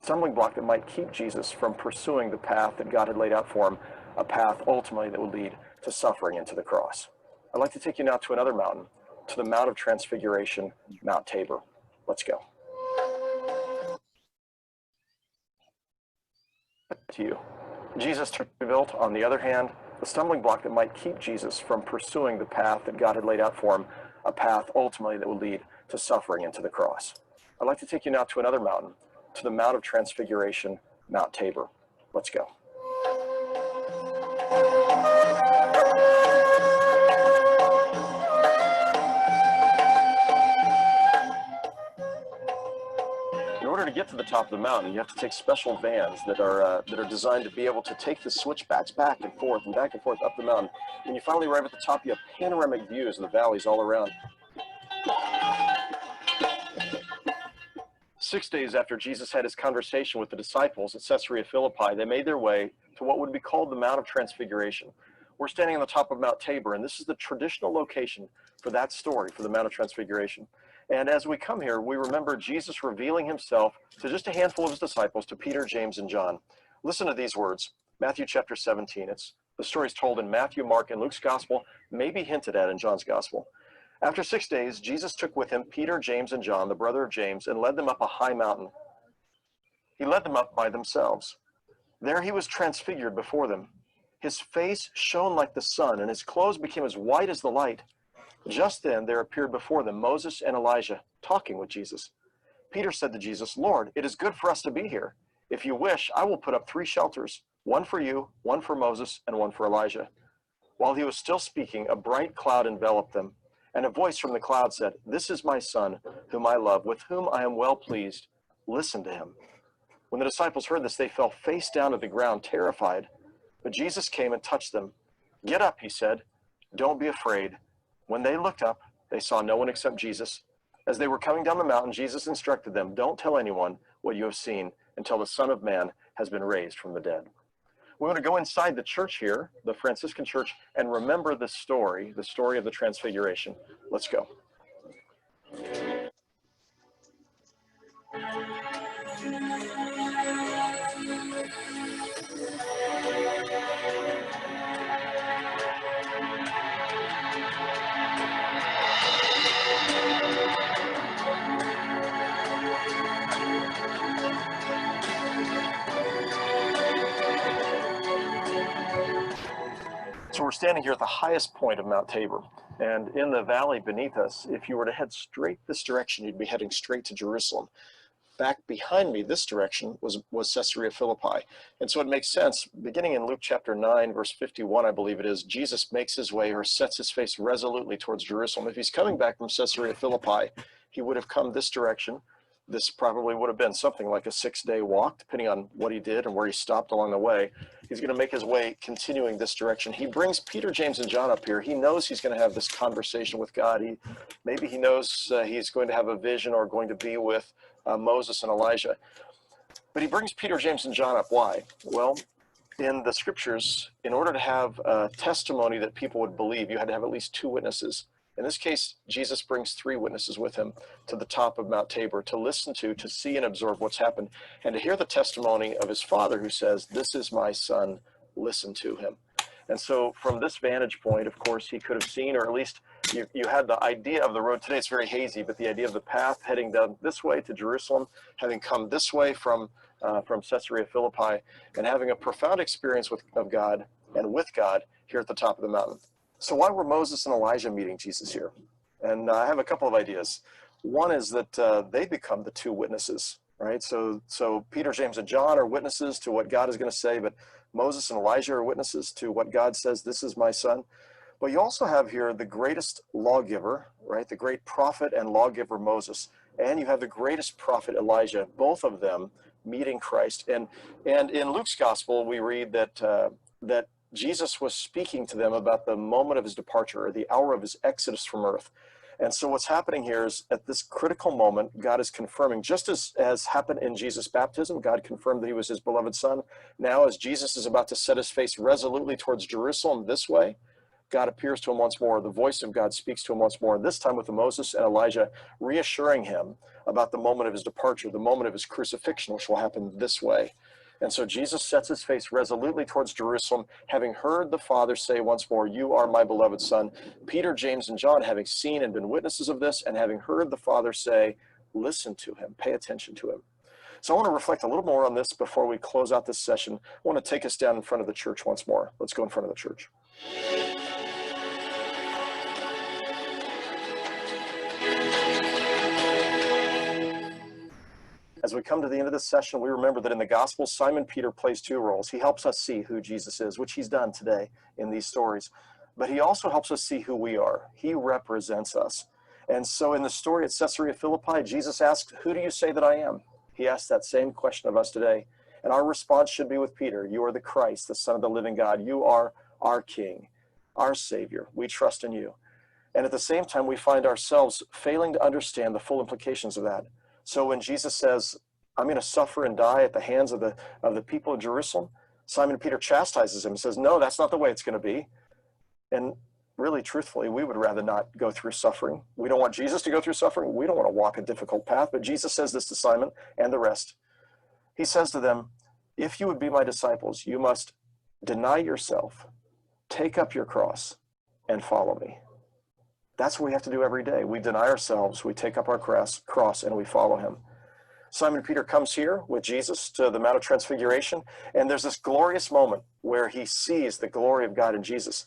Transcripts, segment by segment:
stumbling block that might keep Jesus from pursuing the path that God had laid out for him, a path ultimately that would lead to suffering and to the cross. I'd like to take you now to another mountain, to the Mount of Transfiguration, Mount Tabor. Let's go. To you. Jesus built, on the other hand, the stumbling block that might keep Jesus from pursuing the path that God had laid out for him, a path ultimately that would lead to suffering and to the cross. I'd like to take you now to another mountain, to the Mount of Transfiguration, Mount Tabor. Let's go. In order to get to the top of the mountain, you have to take special vans that are designed to be able to take the switchbacks back and forth up the mountain. When you finally arrive at the top, you have panoramic views of the valleys all around. 6 days after Jesus had his conversation with the disciples at Caesarea Philippi, they made their way to what would be called the Mount of Transfiguration. We're standing on the top of Mount Tabor, and this is the traditional location for that story, for the Mount of Transfiguration. And as we come here, we remember Jesus revealing himself to just a handful of his disciples, to Peter, James, and John. Listen to these words, Matthew chapter 17. The story is told in Matthew, Mark, and Luke's gospel, maybe hinted at in John's gospel. After 6 days, Jesus took with him Peter, James, and John, the brother of James, and led them up a high mountain. He led them up by themselves. There he was transfigured before them. His face shone like the sun, and his clothes became as white as the light. Just then there appeared before them Moses and Elijah, talking with Jesus. Peter said to Jesus, "Lord, it is good for us to be here. If you wish, I will put up 3 shelters, one for you, one for Moses, and one for Elijah." While he was still speaking, a bright cloud enveloped them. And a voice from the cloud said, "This is my son, whom I love, with whom I am well pleased. Listen to him." When the disciples heard this, they fell face down to the ground, terrified. But Jesus came and touched them. "Get up," he said. "Don't be afraid." When they looked up, they saw no one except Jesus. As they were coming down the mountain, Jesus instructed them, "Don't tell anyone what you have seen until the Son of Man has been raised from the dead." We want to go inside the church here, the Franciscan church, and remember the story of the Transfiguration. Let's go. So we're standing here at the highest point of Mount Tabor, and in the valley beneath us, if you were to head straight this direction, you'd be heading straight to Jerusalem. Back behind me, this direction, was Caesarea Philippi. And so it makes sense, beginning in Luke chapter 9, verse 51, I believe it is, Jesus makes his way, or sets his face resolutely towards Jerusalem. If he's coming back from Caesarea Philippi, he would have come this direction. This probably would have been something like a 6-day walk, depending on what he did and where he stopped along the way. He's going to make his way continuing this direction. He brings Peter, James, and John up here. He knows he's going to have this conversation with God. Maybe he knows he's going to have a vision or going to be with Moses and Elijah. But he brings Peter, James, and John up. Why? Well, in the scriptures, in order to have a testimony that people would believe, you had to have at least 2 witnesses. In this case, Jesus brings 3 witnesses with him to the top of Mount Tabor to listen to see and absorb what's happened, and to hear the testimony of his Father who says, "This is my son, listen to him." And so from this vantage point, of course, he could have seen, or at least you had the idea of the road. Today it's very hazy, but the idea of the path heading down this way to Jerusalem, having come this way from Caesarea Philippi, and having a profound experience of God and with God here at the top of the mountain. So why were Moses and Elijah meeting Jesus here? And I have a couple of ideas. One is that they become the 2 witnesses, right? So Peter, James, and John are witnesses to what God is going to say, but Moses and Elijah are witnesses to what God says, "This is my son." But you also have here the greatest lawgiver, right? The great prophet and lawgiver Moses. And you have the greatest prophet Elijah, both of them meeting Christ. And in Luke's gospel, we read that Jesus was speaking to them about the moment of his departure, or the hour of his exodus from earth. And so what's happening here is, at this critical moment, God is confirming, just as happened in Jesus' baptism, God confirmed that he was his beloved son. Now, as Jesus is about to set his face resolutely towards Jerusalem this way, God appears to him once more. The voice of God speaks to him once more, this time with Moses and Elijah, reassuring him about the moment of his departure, the moment of his crucifixion, which will happen this way. And so Jesus sets his face resolutely towards Jerusalem, having heard the Father say once more, you are my beloved Son. Peter, James, and John, having seen and been witnesses of this, and having heard the Father say, listen to him, pay attention to him. So I want to reflect a little more on this before we close out this session. I want to take us down in front of the church once more. Let's go in front of the church. As we come to the end of this session, we remember that in the Gospels, Simon Peter plays two roles. He helps us see who Jesus is, which he's done today in these stories. But he also helps us see who we are. He represents us. And so in the story at Caesarea Philippi, Jesus asks, who do you say that I am? He asks that same question of us today. And our response should be with Peter, you are the Christ, the Son of the living God. You are our King, our Savior. We trust in you. And at the same time, we find ourselves failing to understand the full implications of that. So when Jesus says, I'm going to suffer and die at the hands of the people of Jerusalem, Simon Peter chastises him and says, no, that's not the way it's going to be. And really, truthfully, we would rather not go through suffering. We don't want Jesus to go through suffering. We don't want to walk a difficult path. But Jesus says this to Simon and the rest. He says to them, if you would be my disciples, you must deny yourself, take up your cross, and follow me. That's what we have to do every day. We deny ourselves, we take up our cross, and we follow him. Simon Peter comes here with Jesus to the Mount of Transfiguration, and there's this glorious moment where he sees the glory of God in Jesus.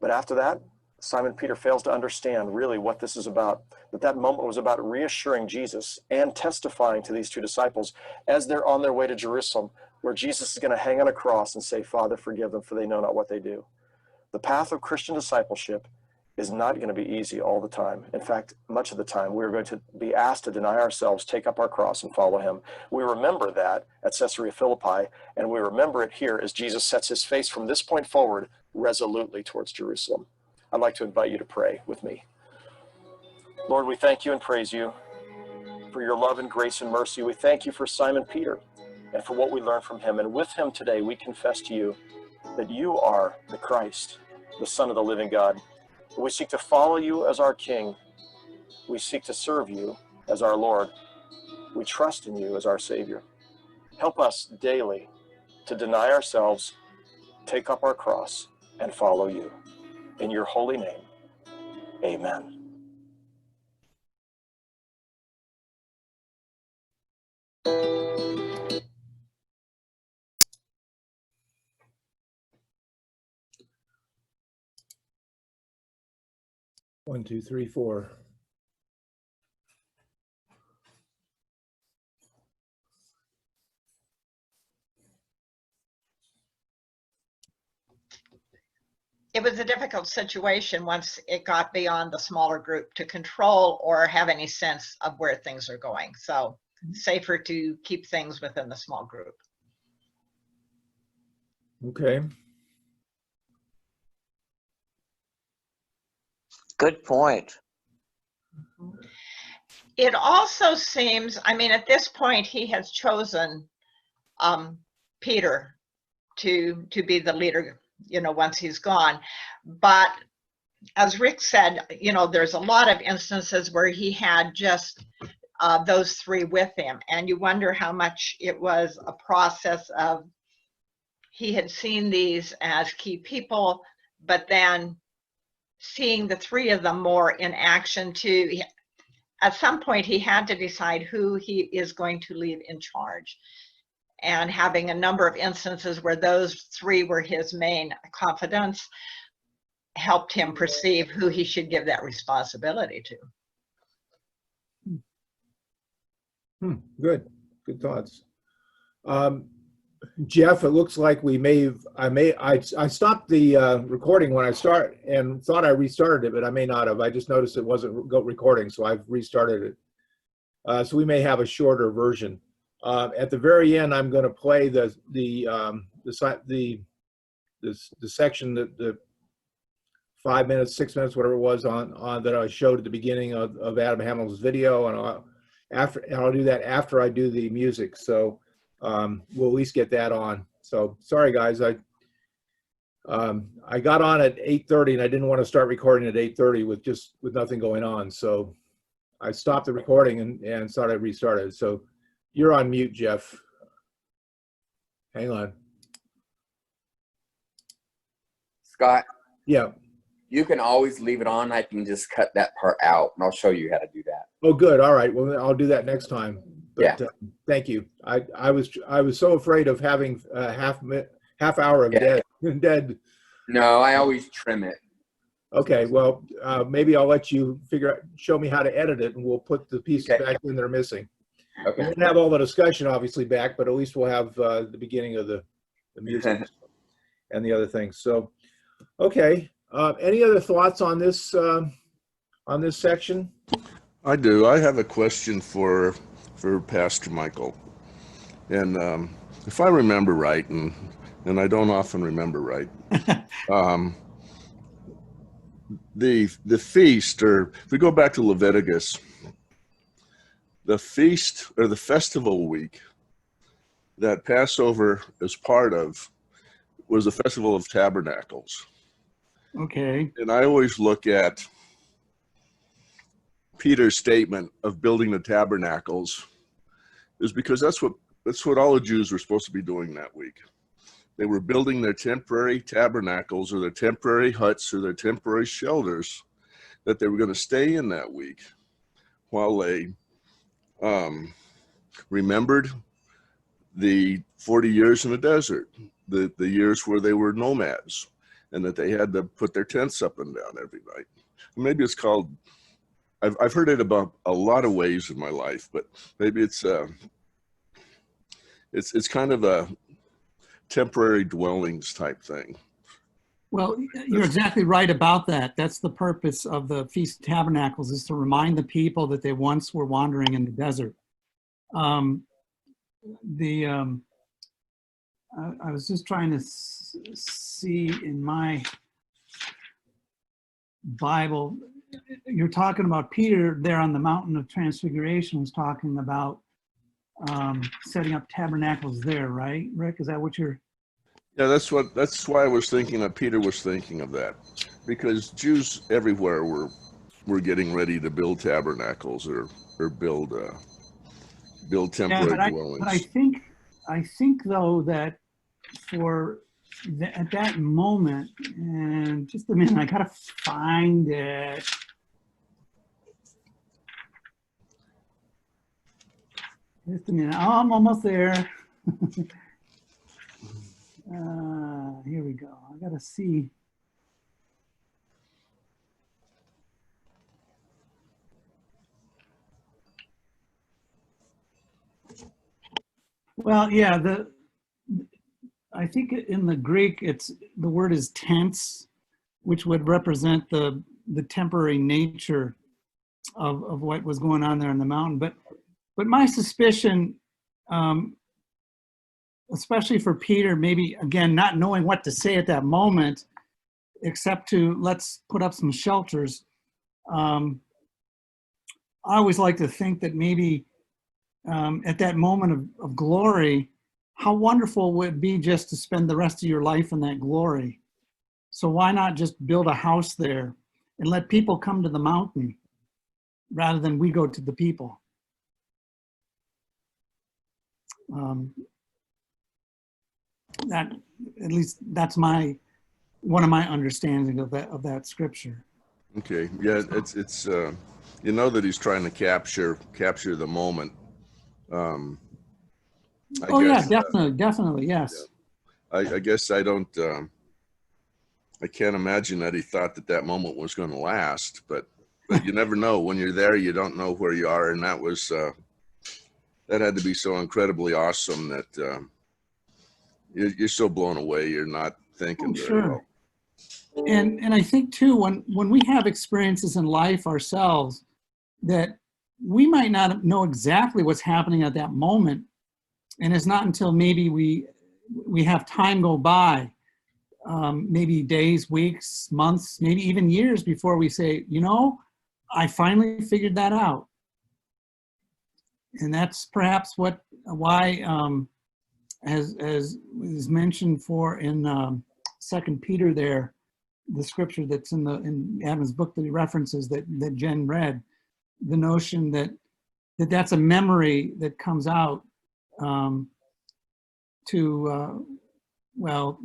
But after that, Simon Peter fails to understand really what this is about, that moment was about reassuring Jesus and testifying to these two disciples as they're on their way to Jerusalem, where Jesus is going to hang on a cross and say, Father, forgive them, for they know not what they do. The path of Christian discipleship is not going to be easy all the time. In fact, much of the time, we're going to be asked to deny ourselves, take up our cross, and follow him. We remember that at Caesarea Philippi, and we remember it here as Jesus sets his face from this point forward resolutely towards Jerusalem. I'd like to invite you to pray with me. Lord, we thank you and praise you for your love and grace and mercy. We thank you for Simon Peter and for what we learned from him. And with him today, we confess to you that you are the Christ, the Son of the living God. We seek to follow you as our King. We seek to serve you as our Lord. We trust in you as our Savior. Help us daily to deny ourselves, take up our cross, and follow you. In your holy name, amen. One, two, three, four. It was a difficult situation once it got beyond the smaller group to control or have any sense of where things are going. So safer to keep things within the small group. Okay. Good point. It also seems, I mean, at this point, he has chosen Peter to be the leader, you know, once he's gone. But as Rick said, you know, there's a lot of instances where he had just those three with him. And you wonder how much it was a process of he had seen these as key people, but then seeing the three of them more in action too. At some point, he had to decide who he is going to leave in charge. And having a number of instances where those three were his main confidants helped him perceive who he should give that responsibility to. Good thoughts. Jeff, it looks like we I stopped the recording when I start and thought I restarted it, but I may not have. I just noticed it wasn't recording, so I've restarted it. So we may have a shorter version. At the very end, I'm going to play the section that the 5 minutes, 6 minutes, whatever it was on that I showed at the beginning of Adam Hamill's video, and I'll do that after I do the music. So we'll at least get that on. So sorry guys, I got on at 8:30 and I didn't want to start recording at 8:30 with nothing going on. So I stopped the recording and thought I restarted. So you're on mute, Jeff. Hang on. Scott, Yeah. you can always leave it on. I can just cut that part out, and I'll show you how to do that. Oh, good. All right. Well, I'll do that next time. But, Yeah. Thank you. I was so afraid of having a half hour of Yeah. dead. No, I always trim it. Okay. Well, maybe I'll let you show me how to edit it, and we'll put the pieces Okay. back in that are missing. We Okay. won't have all the discussion obviously back, but at least we'll have the beginning of the music and the other things. So, okay. Any other thoughts on this section? I do. I have a question for Pastor Michael. And if I remember right, and I don't often remember right, the feast, or if we go back to Leviticus, the feast or the festival week that Passover is part of was the Festival of Tabernacles. Okay. And I always look at Peter's statement of building the tabernacles is because that's what all the Jews were supposed to be doing that week. They were building their temporary tabernacles or their temporary huts or their temporary shelters that they were going to stay in that week while they remembered the 40 years in the desert, the years where they were nomads, and that they had to put their tents up and down every night. Maybe it's called, I've heard it about a lot of ways in my life, but maybe it's kind of a temporary dwellings type thing. Well, you're exactly right about that. That's the purpose of the Feast of Tabernacles, is to remind the people that they once were wandering in the desert. I was just trying to see in my Bible, you're talking about Peter there on the mountain of Transfiguration was talking about setting up tabernacles there, right, Rick? Is that what you're? Yeah, that's why I was thinking that Peter was thinking of that, because Jews everywhere were getting ready to build tabernacles or build temporary dwellings. But I think though that at that moment, and just a minute, I gotta find it. Just a minute. Oh, I'm almost there. Here we go. I gotta see. Well, yeah, I think in the Greek, the word is tents, which would represent the temporary nature of what was going on there in the mountain. But my suspicion, especially for Peter, maybe again not knowing what to say at that moment, except to let's put up some shelters. I always like to think that maybe at that moment of glory, how wonderful would it be just to spend the rest of your life in that glory? So why not just build a house there and let people come to the mountain rather than we go to the people? That, at least that's one of my understanding of that scripture. Okay, yeah, it's you know that he's trying to capture the moment. Yeah, definitely, yes. Yeah. I guess I can't imagine that he thought that moment was going to last, but you never know. When you're there, you don't know where you are, and that had to be so incredibly awesome that you're so blown away. You're not thinking very well. And I think too, when we have experiences in life ourselves, that we might not know exactly what's happening at that moment, and it's not until maybe we have time go by, maybe days, weeks, months, maybe even years before we say, you know, I finally figured that out. And that's perhaps why as is mentioned in Second Peter there, the scripture that's in Adam's book that he references that Jen read, the notion that that's a memory that comes out well,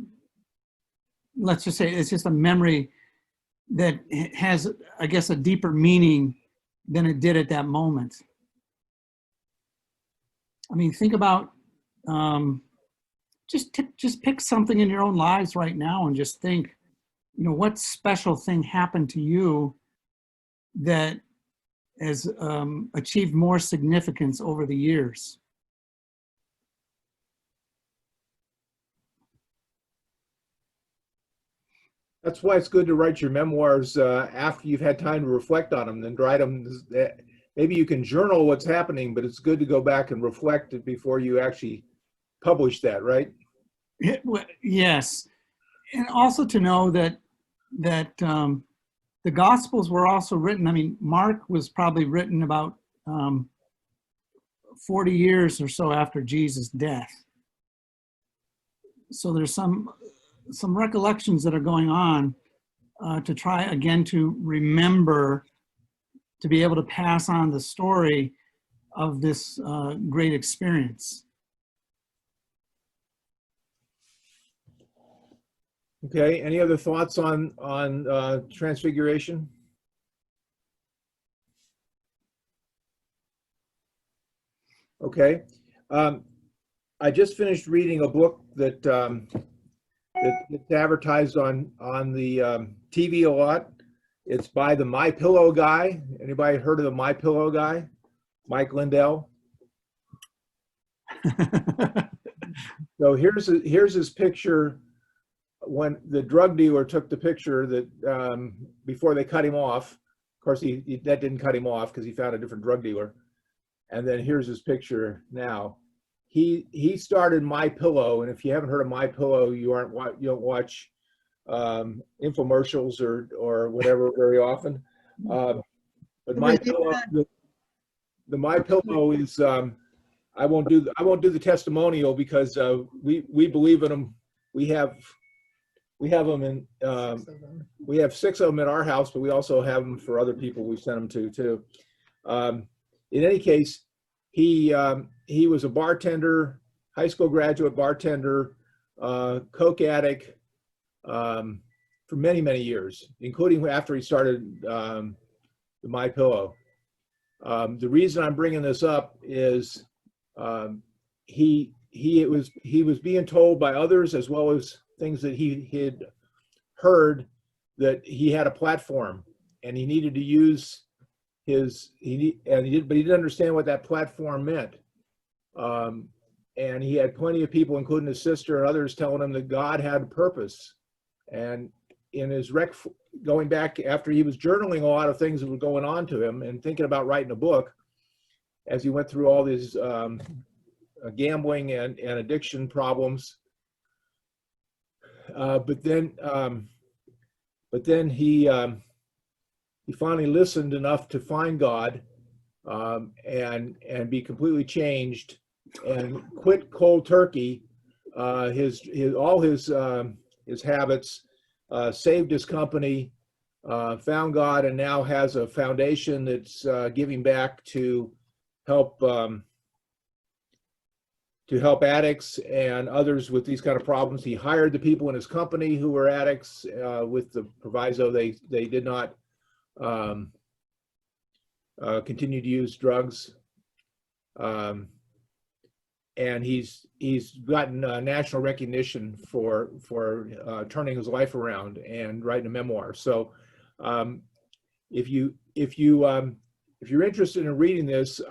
let's just say it's just a memory that has, I guess, a deeper meaning than it did at that moment. I mean, think about just pick something in your own lives right now and just think, you know, what special thing happened to you that has achieved more significance over the years. That's why it's good to write your memoirs after you've had time to reflect on them. Then write them. Maybe you can journal what's happening, but it's good to go back and reflect it before you actually publish that, right? Yes, and also to know that the Gospels were also written. I mean, Mark was probably written about 40 years or so after Jesus' death. So there's some recollections that are going on to try again to remember, to be able to pass on the story of this great experience. Okay. Any other thoughts on Transfiguration? Okay. I just finished reading a book that it's advertised on the TV a lot. It's by the My Pillow guy. Anybody heard of the My Pillow guy? Mike Lindell. So here's his picture when the drug dealer took the picture that before they cut him off. Of course, that didn't cut him off because he found a different drug dealer. And then here's his picture now. He started My Pillow, and if you haven't heard of My Pillow, you don't watch infomercials or whatever very often. But My Pillow, the My Pillow is I won't do the testimonial because we believe in them. We have them in we have 6 of them at our house, but we also have them for other people we send them to too. In any case, he was a bartender, high school graduate bartender, coke addict for many years, including after he started the My Pillow. The reason I'm bringing this up is he was being told by others, as well as things that he had heard, that he had a platform and he needed to use but he didn't understand what that platform meant. And he had plenty of people, including his sister and others, telling him that God had a purpose. And in his going back after he was journaling a lot of things that were going on to him and thinking about writing a book, as he went through all these gambling and addiction problems. But then he finally listened enough to find God and be completely changed and quit cold turkey all his habits, saved his company, found God, and now has a foundation that's giving back to help addicts and others with these kind of problems. He hired the people in his company who were addicts with the proviso they did not continue to use drugs. And he's gotten national recognition for turning his life around and writing a memoir. So if you're interested in reading this,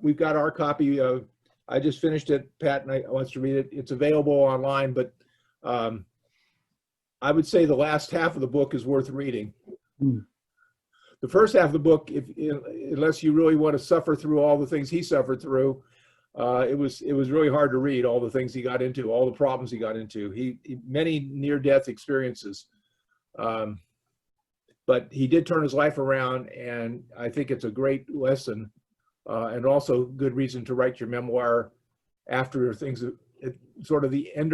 we've got our copy of. I just finished it. Pat wants to read it. It's available online, but I would say the last half of the book is worth reading. The first half of the book, unless you really want to suffer through all the things he suffered through, it was really hard to read all the things he got into, all the problems he got into. He many near-death experiences, but he did turn his life around, and I think it's a great lesson. And also good reason to write your memoir after things sort of the end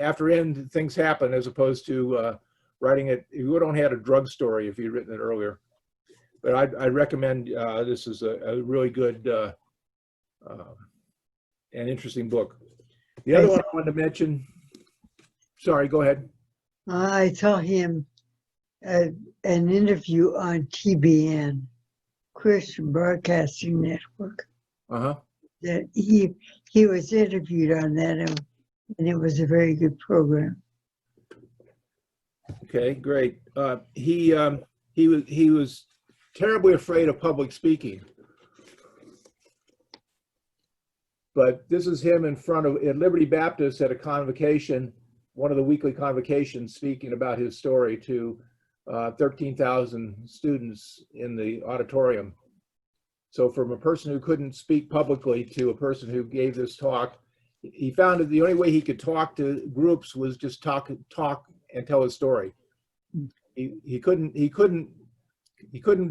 after end things happen, as opposed to writing it. You would only had a drug story if you'd written it earlier. But I'd recommend this is a really good and interesting book. The other one I wanted to mention, sorry, go ahead. I saw him at an interview on TBN, Christian Broadcasting Network, Uh-huh. that he was interviewed on that, and it was a very good program. Okay, great. He was terribly afraid of public speaking. But this is him in front of, at Liberty Baptist at a convocation, one of the weekly convocations, speaking about his story to 13,000 students in the auditorium. So from a person who couldn't speak publicly to a person who gave this talk, he found that the only way he could talk to groups was just talk and tell his story. He couldn't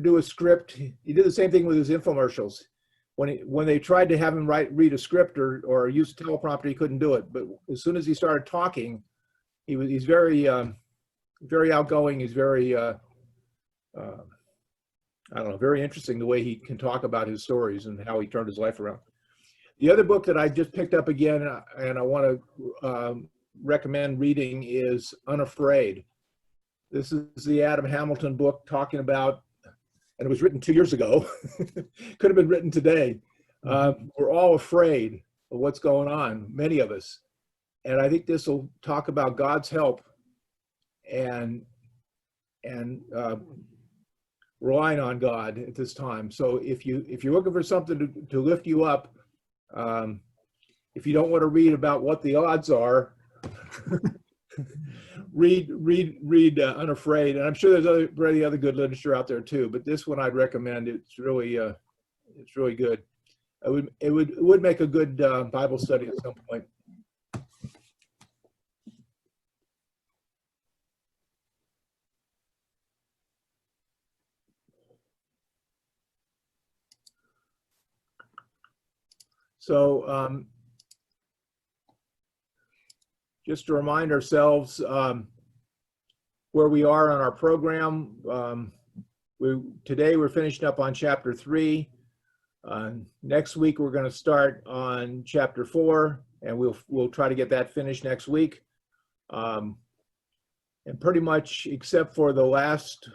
do a script. He did the same thing with his infomercials. When they tried to have him read a script or use a teleprompter, he couldn't do it. But as soon as he started talking, he's very very outgoing. He's very I don't know, very interesting the way he can talk about his stories and how he turned his life around. The other book that I just picked up again and I want to recommend reading is Unafraid. This is the Adam Hamilton book talking about, and it was written 2 years ago, could have been written today. We're all afraid of what's going on, many of us. And I think this will talk about God's help and relying on God at this time. So if you're looking for something to lift you up, if you don't want to read about what the odds are, read Unafraid. And I'm sure there's already other good literature out there too, but this one I'd recommend. It's really good. It would make a good Bible study at some point. So just to remind ourselves where we are on our program, today we're finishing up on chapter 3. Next week we're going to start on chapter 4, and we'll try to get that finished next week. And pretty much, except for the last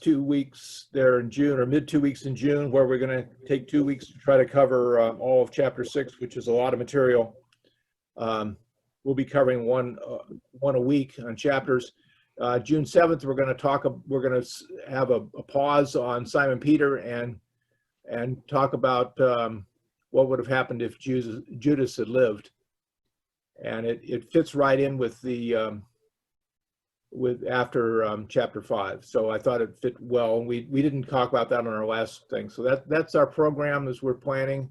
2 weeks there in June, or mid 2 weeks in June, where we're going to take 2 weeks to try to cover all of chapter 6, which is a lot of material. We'll be covering one a week on chapters. June 7th, we're going to have a pause on Simon Peter and talk about what would have happened if Judas had lived. And it fits right in with the after chapter 5. So I thought it fit well. We didn't talk about that on our last thing. So that's our program as we're planning.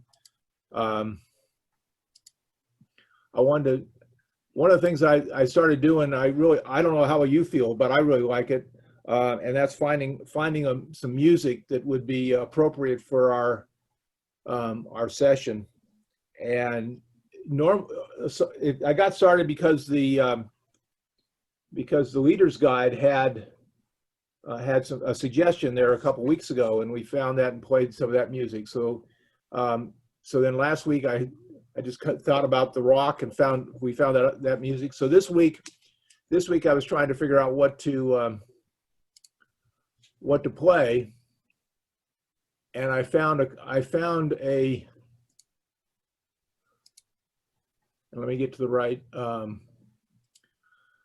One of the things I started doing, I don't know how you feel, but I really like it. And that's finding some music that would be appropriate for our session. And I got started because the Leader's Guide had a suggestion there a couple weeks ago, and we found that and played some of that music. So then last week I just thought about the rock and we found that music. So this week I was trying to figure out what to play, and I found a let me get to the right.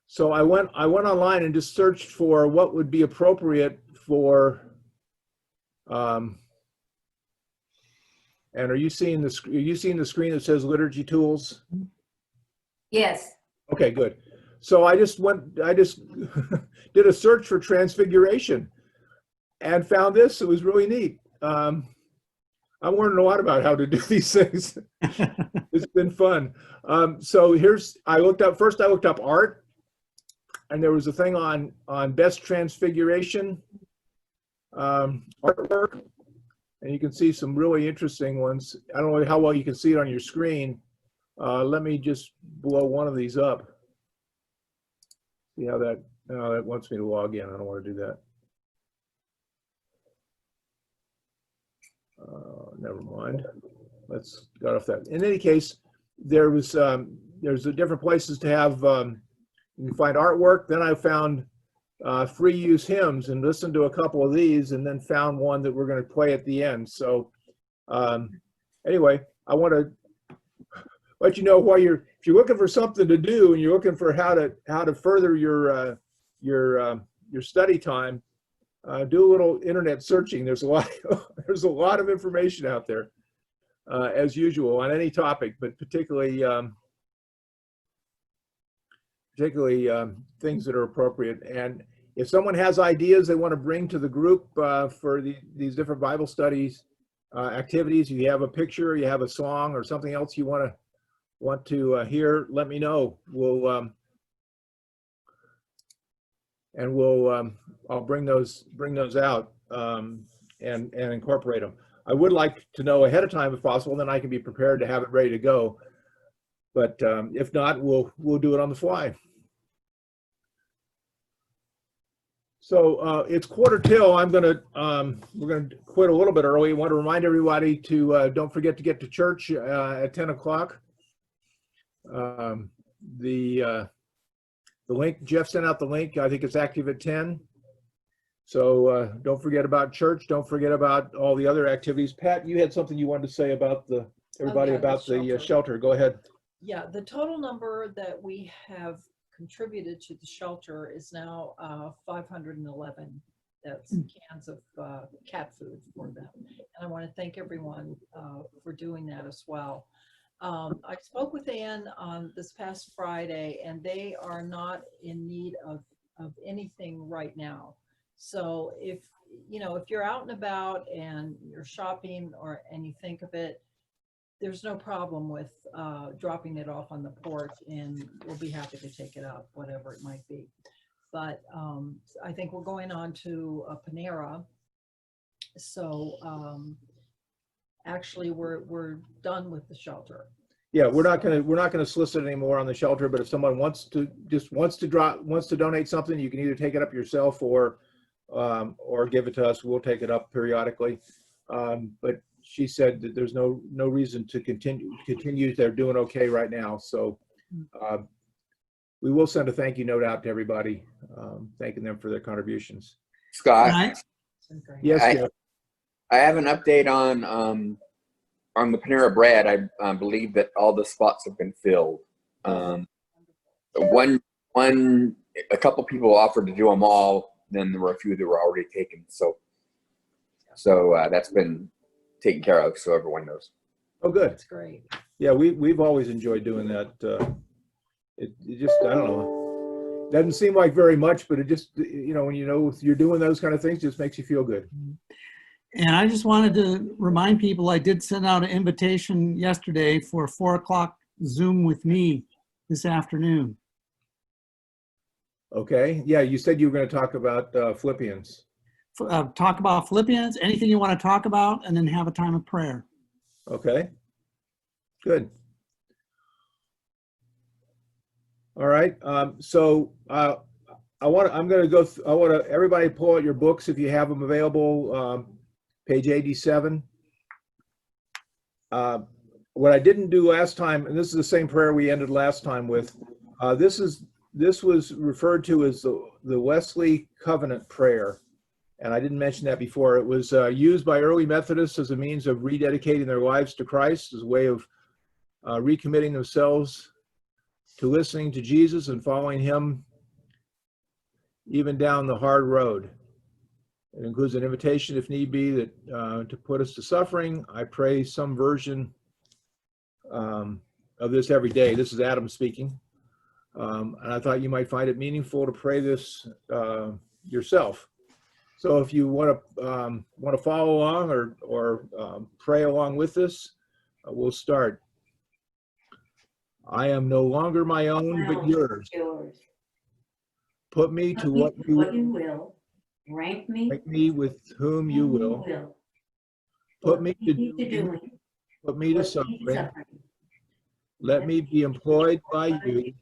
So I went online and just searched for what would be appropriate for. And are you seeing the screen that says liturgy tools? Yes. Okay, good. So I just did a search for transfiguration and found this. It was really neat. I'm learning a lot about how to do these things. It's been fun. So I looked up art, and there was a thing on best transfiguration artwork. And you can see some really interesting ones. I don't know how well you can see it on your screen. Let me just blow one of these up. See how that, that wants me to log in. I don't want to do that. Never mind. Let's get off that. In any case, there's different places to have, you can find artwork. Then I found free use hymns and listened to a couple of these, and then found one that we're going to play at the end. So anyway, I want to let you know why if you're looking for something to do and you're looking for how to further your study time, do a little internet searching. There's a lot of information out there, as usual, on any topic, but particularly things that are appropriate. And if someone has ideas they want to bring to the group for these different Bible studies activities, if you have a picture, you have a song, or something else you want to hear, let me know. I'll bring those out and incorporate them. I would like to know ahead of time if possible, then I can be prepared to have it ready to go. But if not, we'll do it on the fly. So it's 1:45. We're gonna quit a little bit early. I want to remind everybody to don't forget to get to church at 10 o'clock. The link, Jeff sent out the link. I think it's active at 10. So don't forget about church. Don't forget about all the other activities. Pat, you had something you wanted to say about everybody about the shelter. Go ahead. Yeah, the total number that we have contributed to the shelter is now 511. That's cans of cat food for them. And I want to thank everyone for doing that as well. I spoke with Ann on this past Friday, and they are not in need of anything right now. So if you're out and about and you're shopping and you think of it, there's no problem with dropping it off on the porch, and we'll be happy to take it up, whatever it might be. But I think we're going on to Panera. So actually we're done with the shelter. Yeah, we're not gonna solicit anymore on the shelter, but if someone wants to donate something, you can either take it up yourself or give it to us. We'll take it up periodically. But she said that there's no reason to continue. They're doing okay right now. So we will send a thank you note out to everybody, thanking them for their contributions. Scott, Right. Yes, Jeff. I have an update on the Panera Bread. I believe that all the spots have been filled. A couple people offered to do them all. Then there were a few that were already taken. So that's been taken care of, so everyone knows. Oh, good. That's great. Yeah, we've always enjoyed doing that. It just, I don't know, doesn't seem like very much, but it just, when you're doing those kind of things, just makes you feel good. And I just wanted to remind people, I did send out an invitation yesterday for 4 o'clock Zoom with me this afternoon. Okay. Yeah, you said you were going to talk about Philippians. Talk about Philippians, anything you want to talk about, and then have a time of prayer. Okay. Good. All right. So I want everybody to pull out your books if you have them available. Page 87. What I didn't do last time, and this is the same prayer we ended last time with, this was referred to as the Wesley Covenant Prayer. And I didn't mention that before. It was used by early Methodists as a means of rededicating their lives to Christ, as a way of recommitting themselves to listening to Jesus and following him even down the hard road. It includes an invitation, if need be, that to put us to suffering. I pray some version of this every day. This is Adam speaking. And I thought you might find it meaningful to pray this yourself. So if you want to follow along or pray along with us, we'll start. I am no longer my own, but yours. Put me to what you will. Rank me Make me with whom you will. Put me to doing, doing, put me to put me to suffering. suffering. Let me be employed by you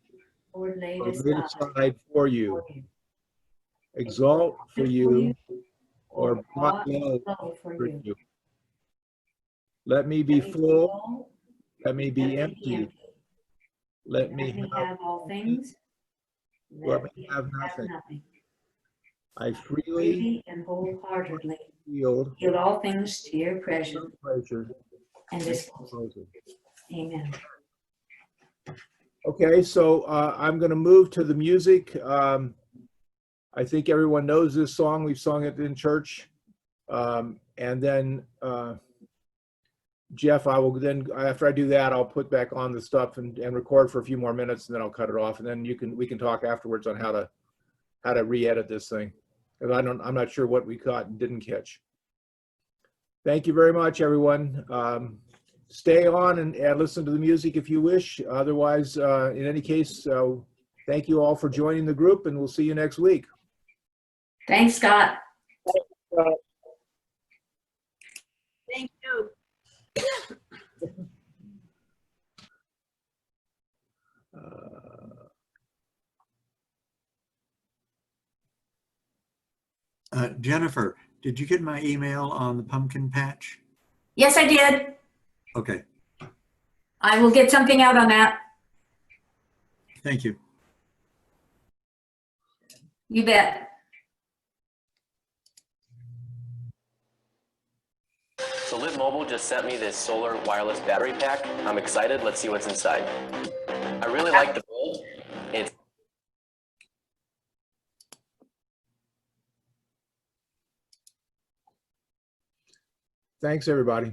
Or laid or laid aside aside for you. for you. Exalt for you or Or brought brought low low for for you. you. Let me be Let me full. full, Let me let be me empty. Let me Let me have have all things. Let me have nothing. I freely Freely and wholeheartedly yield yield all things to your precious pleasure and and disposal. disposal. Amen. Okay, so I'm going to move to the music. I think everyone knows this song. We've sung it in church. And then Jeff, I will then, after I do that, I'll put back on the stuff and record for a few more minutes, and then I'll cut it off, and then we can talk afterwards on how to re-edit this thing. Because I'm not sure what we caught and didn't catch. Thank you very much, everyone. Stay on and listen to the music if you wish. Otherwise, in any case, thank you all for joining the group, and we'll see you next week. Thanks, Scott. Thank you. Jennifer, did you get my email on the pumpkin patch? Yes, I did. Okay, I will get something out on that. thank you. You bet. So Live Mobile just sent me this solar wireless battery pack. I'm excited. Let's see what's inside. I really like the build. It's Thanks, everybody.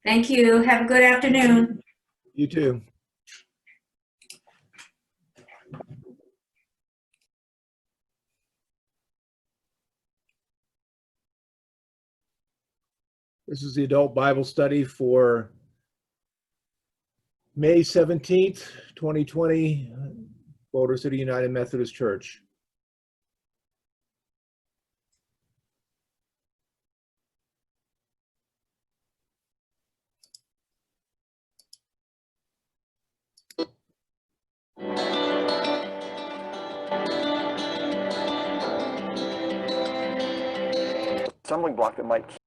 Thank you. Have a good afternoon. You too. This is the adult Bible study for May 17th, 2020, Boulder City United Methodist Church. Stumbling block that might